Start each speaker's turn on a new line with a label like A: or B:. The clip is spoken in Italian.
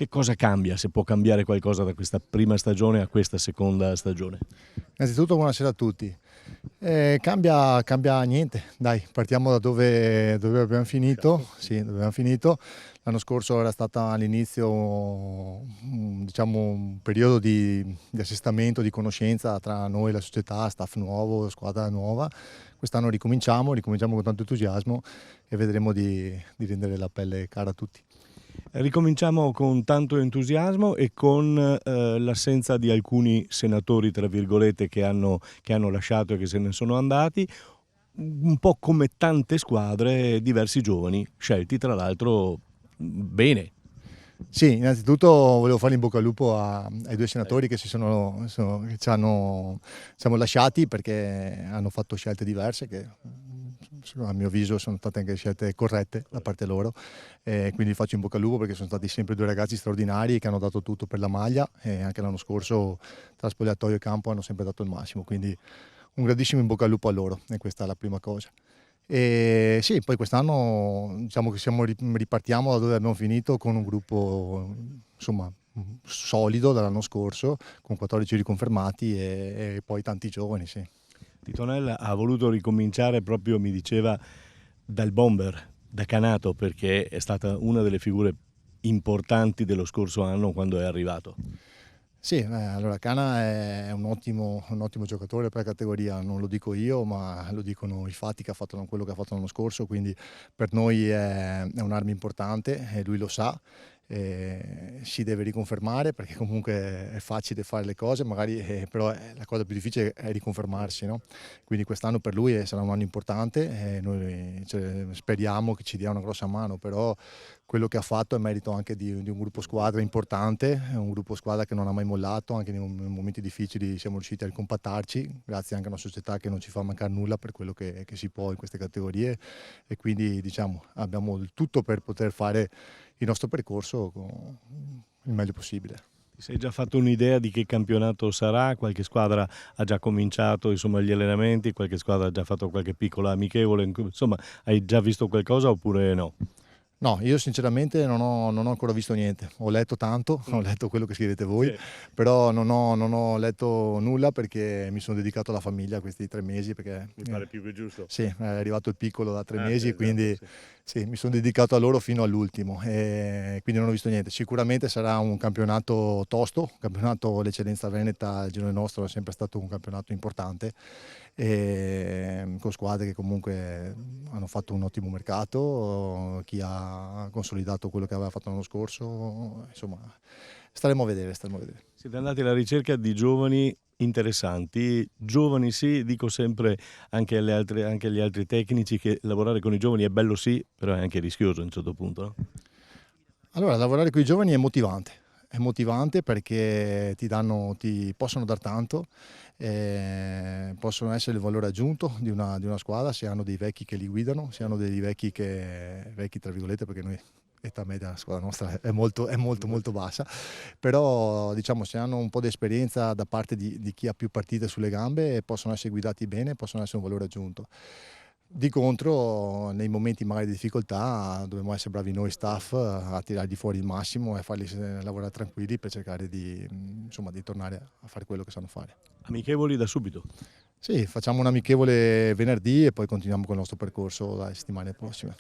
A: Che cosa cambia, se può cambiare qualcosa da questa prima stagione a questa seconda stagione?
B: Innanzitutto buonasera a tutti. Cambia niente, dai, partiamo da dove abbiamo finito. Sì, dove abbiamo finito. L'anno scorso era stato all'inizio diciamo, un periodo di assestamento, di conoscenza tra noi, la società, staff nuovo, squadra nuova. Quest'anno ricominciamo con tanto entusiasmo e vedremo di rendere la pelle cara a tutti.
A: Ricominciamo con tanto entusiasmo e con l'assenza di alcuni senatori, tra virgolette, che hanno lasciato e che se ne sono andati, un po' come tante squadre, diversi giovani, scelti tra l'altro bene.
B: Sì, innanzitutto volevo fare in bocca al lupo ai due senatori che che ci hanno lasciati perché hanno fatto scelte diverse che a mio avviso sono state anche scelte corrette da parte loro, quindi faccio in bocca al lupo perché sono stati sempre due ragazzi straordinari che hanno dato tutto per la maglia e anche l'anno scorso tra spogliatoio e campo hanno sempre dato il massimo, quindi un grandissimo in bocca al lupo a loro e questa è la prima cosa. E sì, poi quest'anno diciamo che ripartiamo da dove abbiamo finito con un gruppo insomma solido dall'anno scorso, con 14 riconfermati e poi tanti giovani, sì.
A: Titonella ha voluto ricominciare proprio, mi diceva, dal bomber, da Canato, perché è stata una delle figure importanti dello scorso anno quando è arrivato.
B: Sì, allora Cana è un ottimo giocatore per la categoria, non lo dico io, ma lo dicono i fatti che ha fatto quello che ha fatto l'anno scorso, quindi per noi è un'arma importante e lui lo sa. Si deve riconfermare perché comunque è facile fare le cose, magari, però la cosa più difficile è riconfermarsi, no? Quindi quest'anno per lui sarà un anno importante e noi speriamo che ci dia una grossa mano, però quello che ha fatto è merito anche di un gruppo squadra importante, un gruppo squadra che non ha mai mollato, anche nei momenti difficili siamo riusciti a ricompattarci, grazie anche a una società che non ci fa mancare nulla per quello che si può in queste categorie e quindi diciamo abbiamo il tutto per poter fare il nostro percorso il meglio possibile.
A: Ti sei già fatto un'idea di che campionato sarà? Qualche squadra ha già cominciato insomma, gli allenamenti, qualche squadra ha già fatto qualche piccola amichevole, insomma hai già visto qualcosa oppure no?
B: No, io sinceramente non ho ancora visto niente. Ho letto tanto, ho letto quello che scrivete voi,
A: Sì.
B: però non ho letto nulla perché mi sono dedicato alla famiglia questi 3 mesi. Perché,
A: Mi pare più che giusto.
B: sì, è arrivato il piccolo da 3
A: Sì,
B: mesi, quindi
A: esatto, sì.
B: sì, mi sono dedicato a loro fino all'ultimo e quindi non ho visto niente. Sicuramente sarà un campionato tosto, un campionato l'eccellenza veneta, il girone nostro è sempre stato un campionato importante e con squadre che comunque hanno fatto un ottimo mercato, chi ha consolidato quello che aveva fatto l'anno scorso, insomma staremo a vedere, staremo a vedere.
A: Siete andati alla ricerca di giovani interessanti, giovani sì, dico sempre anche anche agli altri tecnici che lavorare con i giovani è bello sì, però è anche rischioso a un certo punto, no?
B: Allora, lavorare con i giovani è motivante perché ti possono dar tanto, possono essere il valore aggiunto di una squadra se hanno dei vecchi che li guidano, se hanno dei vecchi tra virgolette perché noi l'età media della squadra nostra è molto bassa, però diciamo se hanno un po' di esperienza da parte di chi ha più partite sulle gambe possono essere guidati bene, possono essere un valore aggiunto. Di contro, nei momenti magari di difficoltà, dobbiamo essere bravi noi staff a tirargli fuori il massimo e farli lavorare tranquilli per cercare insomma, di tornare a fare quello che sanno fare.
A: Amichevoli da subito.
B: Sì, facciamo un amichevole venerdì e poi continuiamo con il nostro percorso dalle settimane prossime.